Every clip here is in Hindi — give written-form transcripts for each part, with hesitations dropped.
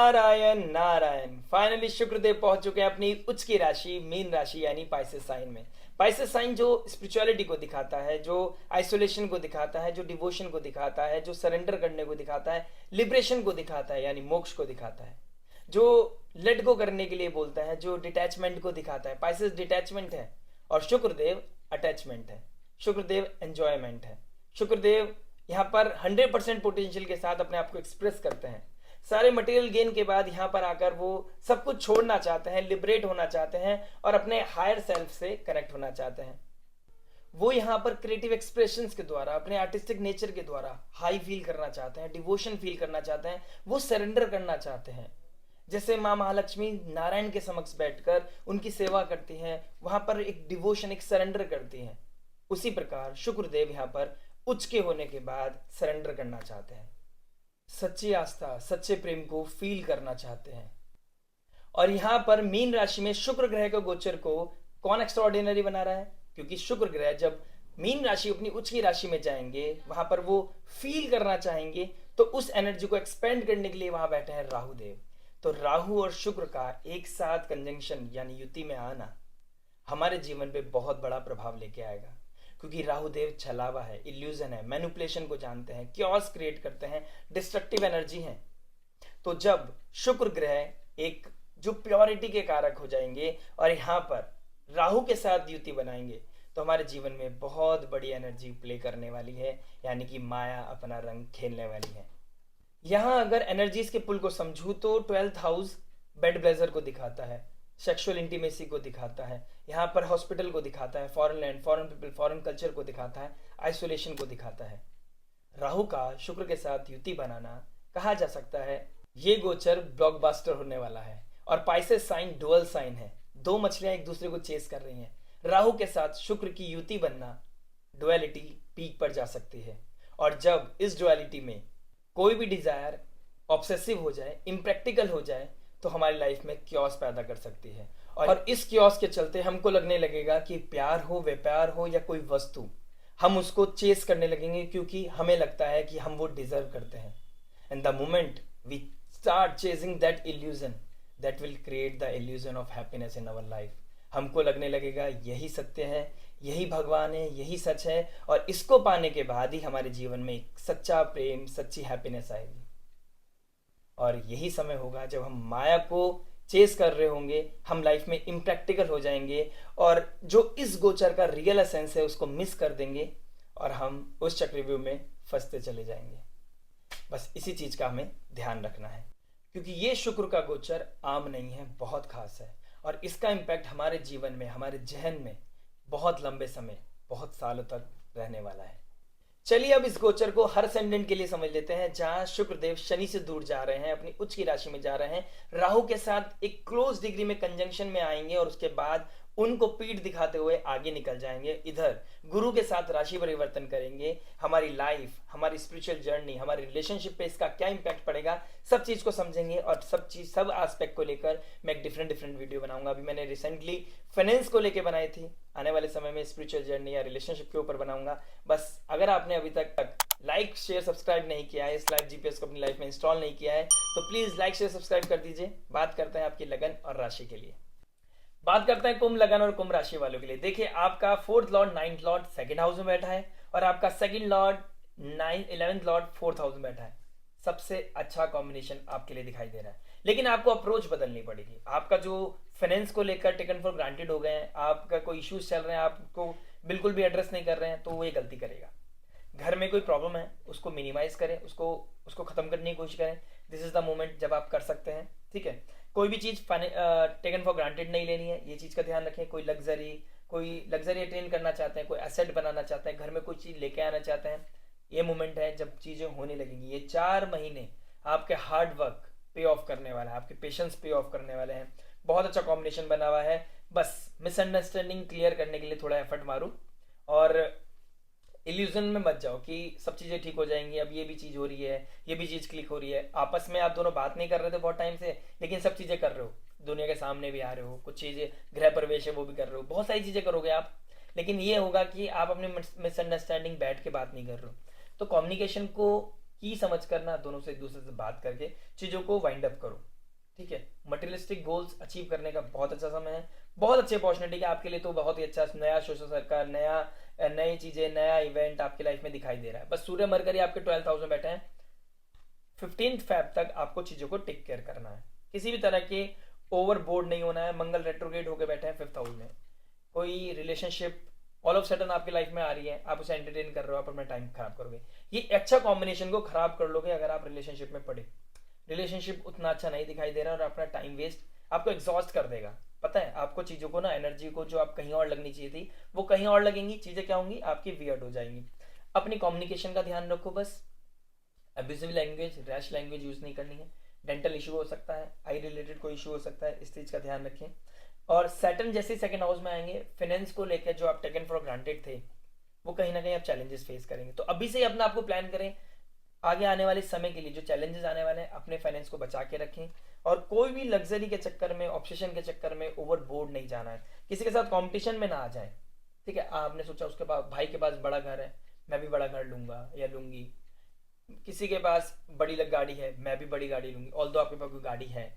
नारायण नारायण। फाइनली शुक्रदेव पहुंच चुके हैं अपनी उच्च की राशि मीन राशि यानी पाइसेस साइन में। पाइसेस साइन जो स्पिरिचुअलिटी को दिखाता है, जो आइसोलेशन को दिखाता है, जो डिवोशन को दिखाता है, जो सरेंडर करने को दिखाता है, लिबरेशन को दिखाता है यानी मोक्ष को दिखाता है, जो लेट गो करने के लिए बोलता है, जो डिटैचमेंट को दिखाता है। पाइसेस डिटैचमेंट है और शुक्रदेव अटैचमेंट है। शुक्रदेव एंजॉयमेंट है। शुक्रदेव यहाँ पर 100% पोटेंशियल के साथ अपने आप को एक्सप्रेस करते हैं। सारे मटेरियल गेन के बाद यहाँ पर आकर वो सब कुछ छोड़ना चाहते हैं, लिबरेट होना चाहते हैं और अपने हायर सेल्फ से कनेक्ट होना चाहते हैं। वो यहाँ पर क्रिएटिव एक्सप्रेशंस के द्वारा, अपने आर्टिस्टिक नेचर के द्वारा हाई फील करना चाहते हैं, डिवोशन फील करना चाहते हैं, वो सरेंडर करना चाहते हैं। जैसे माँ महालक्ष्मी नारायण के समक्ष बैठकर उनकी सेवा करती हैं, वहां पर एक डिवोशन, एक सरेंडर करती हैं। उसी प्रकार शुक्रदेव यहाँ पर उच्च के होने के बाद सरेंडर करना चाहते हैं, सच्ची आस्था, सच्चे प्रेम को फील करना चाहते हैं। और यहां पर मीन राशि में शुक्र ग्रह के गोचर को कौन एक्स्ट्राऑर्डिनरी बना रहा है? क्योंकि शुक्र ग्रह जब मीन राशि अपनी उच्च की राशि में जाएंगे, वहां पर वो फील करना चाहेंगे, तो उस एनर्जी को एक्सपेंड करने के लिए वहां बैठे हैं राहु देव। तो राहु और शुक्र का एक साथ कंजंक्शन यानी युति में आना हमारे जीवन पे बहुत बड़ा प्रभाव लेके आएगा। क्योंकि राहु देव छलावा है, इल्यूजन है, मैनिपुलेशन को जानते हैं, क्योस क्रिएट करते हैं, डिस्ट्रक्टिव एनर्जी है। तो जब शुक्र ग्रह एक जो प्योरिटी के कारक हो जाएंगे और यहाँ पर राहु के साथ युति बनाएंगे, तो हमारे जीवन में बहुत बड़ी एनर्जी प्ले करने वाली है, यानी कि माया अपना रंग खेलने वाली है। यहाँ अगर एनर्जीज के पुल को समझू तो 12th हाउस बेड ब्लेजर को दिखाता है, सेक्सुअल इंटीमेसी को दिखाता है, यहाँ पर हॉस्पिटल को दिखाता है, foreign land, foreign people, foreign culture को दिखाता है, आइसोलेशन को दिखाता है। राहु का शुक्र के साथ युति बनाना, कहा जा सकता है ये गोचर ब्लॉकबस्टर होने वाला है। और पाइसेस साइन डुअल साइन है, दो मछलियां एक दूसरे को चेस कर रही हैं। राहु के साथ शुक्र की युति बनना, डुअलिटी पीक पर जा सकती है। और जब इस डुअलिटी में कोई भी डिजायर ऑब्सेसिव हो जाए, इम्प्रैक्टिकल हो जाए, तो हमारी लाइफ में क्योस पैदा कर सकती है। और इस क्योस के चलते हमको लगने लगेगा कि प्यार हो, व्यापार हो या कोई वस्तु, हम उसको चेस करने लगेंगे क्योंकि हमें लगता है कि हम वो डिजर्व करते हैं। And the moment we start chasing that illusion, that will create the illusion of happiness in our life. हमको लगने लगेगा यही सत्य है, यही भगवान है, यही सच है, और इसको पाने के बाद ही हमारे जीवन में एक सच्चा प्रेम, सच्ची हैप्पीनेस आएगी। और यही समय होगा जब हम माया को चेस कर रहे होंगे, हम लाइफ में इम्प्रैक्टिकल हो जाएंगे और जो इस गोचर का रियल एसेंस है उसको मिस कर देंगे और हम उस चक्रव्यूह में फंसते चले जाएंगे। बस इसी चीज का हमें ध्यान रखना है, क्योंकि ये शुक्र का गोचर आम नहीं है, बहुत खास है और इसका इम्पैक्ट हमारे जीवन में, हमारे जहन में बहुत लंबे समय, बहुत सालों तक रहने वाला है। चलिए अब इस गोचर को हर असेंडेंट के लिए समझ लेते हैं। जहां शुक्रदेव शनि से दूर जा रहे हैं, अपनी उच्च की राशि में जा रहे हैं, राहु के साथ एक क्लोज डिग्री में कंजंक्शन में आएंगे और उसके बाद उनको पीठ दिखाते हुए आगे निकल जाएंगे। इधर गुरु के साथ राशि परिवर्तन करेंगे। हमारी लाइफ, हमारी स्पिरिचुअल जर्नी, हमारी रिलेशनशिप पे इसका क्या इंपैक्ट पड़ेगा, सब चीज को समझेंगे। और सब एस्पेक्ट को लेकर मैं एक डिफरेंट वीडियो बनाऊंगा। अभी मैंने रिसेंटली फाइनेंस को लेकर बनाई थी, आने वाले समय में स्पिरिचुअल जर्नी या रिलेशनशिप के ऊपर बनाऊंगा। बस अगर आपने अभी तक लाइक शेयर सब्सक्राइब नहीं किया है, इस लाइफ जीपीएस को अपनी लाइफ में इंस्टॉल नहीं किया है, तो प्लीज लाइक शेयर सब्सक्राइब कर दीजिए। बात करते हैं आपकी लगन और राशि के लिए। बात करते हैं कुंभ लगन और कुंभ राशि वालों के लिए। देखिए, आपका 4th Lord 9th Lord 2nd house में बैठा है और आपका 2nd Lord 11th Lord 4th house में बैठा है। सबसे अच्छा कॉम्बिनेशन आपके लिए दिखाई दे रहा है, लेकिन आपको अप्रोच बदलनी पड़ेगी। आपका जो फाइनेंस को लेकर टेकन फॉर ग्रांटेड हो गए हैं, आपका कोई इश्यूज चल रहे हैं, आपको बिल्कुल भी एड्रेस नहीं कर रहे हैं, तो वो ये गलती करेगा। घर में कोई प्रॉब्लम है उसको मिनिमाइज करें, उसको खत्म करने की कोशिश करें। दिस इज द मोमेंट जब आप कर सकते हैं। ठीक है, कोई भी चीज टेकन फॉर ग्रांटेड नहीं लेनी है, ये चीज का ध्यान रखें। कोई लग्जरी अटेन करना चाहते हैं, कोई एसेट बनाना चाहते हैं, घर में कोई चीज लेके आना चाहते हैं, ये मोमेंट है जब चीजें होने लगेंगी। ये 4 महीने आपके हार्ड वर्क पे ऑफ करने वाला है, आपके पेशेंस पे ऑफ करने वाले हैं। बहुत अच्छा कॉम्बिनेशन बना हुआ है। बस मिसअंडरस्टैंडिंग क्लियर करने के लिए थोड़ा एफर्ट मारो और इल्यूजन में मत जाओ कि सब चीजें ठीक हो जाएंगी। अब ये भी चीज हो रही है, ये भी चीज क्लिक हो रही है। आपस में आप दोनों बात नहीं कर रहे थे बहुत टाइम से, लेकिन सब चीजें कर रहे हो, दुनिया के सामने भी आ रहे हो, कुछ चीजें गृह प्रवेश है वो भी कर रहे हो, बहुत सारी चीजें करोगे आप। लेकिन ये होगा कि आप अपने मिसअंडरस्टैंडिंग बैठ के बात नहीं कर रहे हो। तो कम्युनिकेशन को की समझ करना, दोनों से एक दूसरे से बात करके चीजों को वाइंड अप करो। ठीक है, मटेरियलिस्टिक गोल्स अचीव करने का बहुत अच्छा समय है, बहुत अच्छी अपॉर्चुनिटी है आपके लिए। तो बहुत ही अच्छा नया सोशल सर्कल, नई चीजें, नया इवेंट आपकी लाइफ में दिखाई दे रहा है। बस सूर्य मरकरी आपके 12th हाउस में बैठे हैं। 15 फेब तक आपको चीजों को टेक केयर करना है, किसी भी तरह के ओवरबोर्ड नहीं होना है। मंगल रेट्रोग्रेड होकर बैठे हैं 5th हाउस में। कोई रिलेशनशिप ऑल ऑफ सडन आपकी लाइफ में आ रही है, आप उसे एंटरटेन कर रहे हो, आप अपना टाइम खराब करोगे। ये अच्छा कॉम्बिनेशन को खराब कर लोगे अगर आप रिलेशनशिप में पड़े। रिलेशनशिप उतना अच्छा नहीं दिखाई दे रहा और अपना टाइम वेस्ट आपको एग्जॉस्ट कर देगा। पता है आपको, चीज़ों को ना, एनर्जी को जो आप कहीं और लगनी चाहिए थी वो कहीं और लगेंगी। चीज़ें क्या होंगी, आपकी वियर्ड हो जाएंगी। अपनी कम्युनिकेशन का ध्यान रखो बस। Abusive language, rash language use नहीं करनी है। डेंटल इशू हो सकता है, आई रिलेटेड कोई इशू हो सकता है, इस चीज़ का ध्यान रखें। और सैटर्न जैसे सेकंड हाउस में आएंगे, फाइनेंस को लेकर जो आप टेकन फॉर ग्रांटेड थे वो कहीं ना कहीं आप चैलेंजेस फेस करेंगे। तो अभी से ही अपना आपको प्लान करें आगे आने वाले समय के लिए, जो चैलेंजेस आने वाले हैं अपने फाइनेंस को बचा के रखें। और कोई भी लग्जरी के चक्कर में, ऑब्सेशन के चक्कर में ओवरबोर्ड नहीं जाना है, किसी के साथ कंपटीशन में ना आ जाए। ठीक है, आपने सोचा उसके पास, भाई के पास बड़ा घर है, मैं भी बड़ा घर लूंगा या लूंगी। किसी के पास बड़ी गाड़ी है, मैं भी बड़ी गाड़ी लूंगी, ऑल्दो आपके पास कोई गाड़ी है।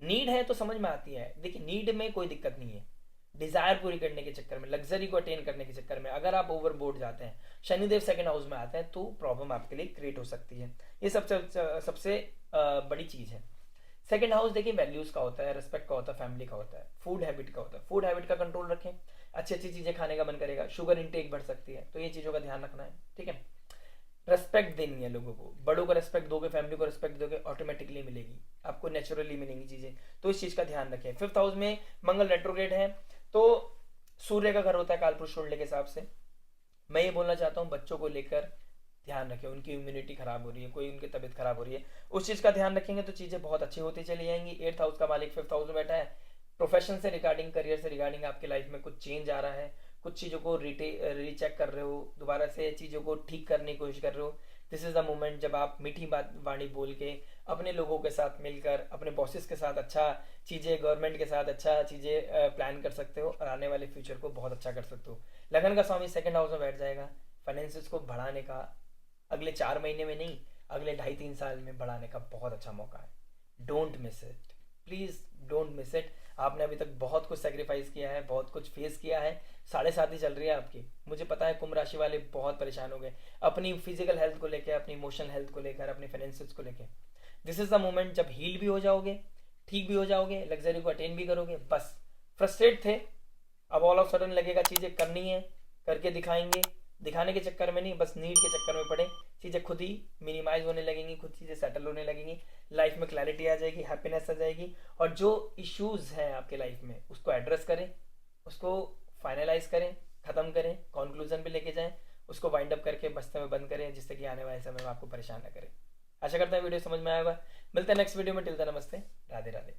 नीड है तो समझ में आती है, देखिए नीड में कोई दिक्कत नहीं है। डिजायर पूरी करने के चक्कर में, लग्जरी को अटेन करने के चक्कर में अगर आप ओवरबोर्ड जाते हैं, शनिदेव सेकंड हाउस में आते हैं, तो प्रॉब्लम आपके लिए क्रिएट हो सकती है। ये सबसे सबसे बड़ी चीज है। सेकंड हाउस देखिए वैल्यूज का होता है, रिस्पेक्ट का होता है, फैमिली का होता है, फूड हैबिट का होता है। फूड हैबिट का कंट्रोल रखें, अच्छी अच्छी चीजें खाने का मन करेगा, शुगर इंटेक बढ़ सकती है, तो ये चीजों का ध्यान रखना है। ठीक है, रेस्पेक्ट देनी है लोगों को, बड़ों को रेस्पेक्ट दोगे, फैमिली को रेस्पेक्ट दोगे, ऑटोमेटिकली मिलेगी आपको, नेचुरली मिलेंगी चीजें। तो इस चीज का ध्यान रखें। 5th हाउस में मंगल रेट्रोग्रेड है, तो सूर्य का घर होता है कालपुरुष कुंडली के हिसाब से। मैं ये बोलना चाहता हूँ बच्चों को लेकर ध्यान रखें, उनकी इम्यूनिटी खराब हो रही है, कोई उनकी तबीयत खराब हो रही है, उस चीज का ध्यान रखेंगे तो चीजें बहुत अच्छी होती चली जाएंगी। 8th हाउस का मालिक 5th हाउस में बैठा है। प्रोफेशन से रिगार्डिंग, करियर से रिगार्डिंग आपकी लाइफ में कुछ चेंज आ रहा है, कुछ चीज़ों को रीचेक कर रहे हो, दोबारा से चीज़ों को ठीक करने की कोशिश कर रहे हो। दिस इज़ द मोमेंट जब आप मीठी बात वाणी बोल के अपने लोगों के साथ मिलकर, अपने बॉसेस के साथ अच्छा चीज़ें, गवर्नमेंट के साथ अच्छा चीज़ें प्लान कर सकते हो और आने वाले फ्यूचर को बहुत अच्छा कर सकते हो। लगन का स्वामी सेकंड हाउस में बैठ जाएगा, फाइनेंसिस को बढ़ाने का अगले 4 महीने में नहीं, अगले 2.5-3 साल में बढ़ाने का बहुत अच्छा मौका है। Don't miss it, please don't miss it. आपने अभी तक बहुत कुछ सेक्रीफाइस किया है, बहुत कुछ फेस किया है, 7.5 ही चल रही है आपकी। मुझे पता है कुंभ राशि वाले बहुत परेशान हो गए अपनी फिजिकल हेल्थ को लेकर, अपनी इमोशनल हेल्थ को लेकर, अपने फाइनेंसिस को लेकर। दिस इज द मोमेंट जब हील भी हो जाओगे, ठीक भी हो जाओगे, लग्जरी को अटेन भी करोगे। बस फ्रस्ट्रेट थे, अब ऑल ऑफ सडन लगेगा चीज़ें करनी है, करके दिखाएंगे। दिखाने के चक्कर में नहीं, बस नीड के चक्कर में पड़े, चीज़ें खुद ही मिनिमाइज होने लगेंगी, खुद चीज़ें सेटल होने लगेंगी, लाइफ में क्लैरिटी आ जाएगी, हैप्पीनेस आ जाएगी। और जो इश्यूज हैं आपके लाइफ में उसको एड्रेस करें, उसको फाइनलाइज करें, ख़त्म करें, कंक्लूजन पे लेके जाएं, उसको वाइंड अप करके बस्ते में बंद करें, जिससे कि आने वाले समय में आपको परेशान न करें। आशा करता है वीडियो समझ में आया होगा। मिलते हैं नेक्स्ट वीडियो में। टिल देन नमस्ते, राधे राधे।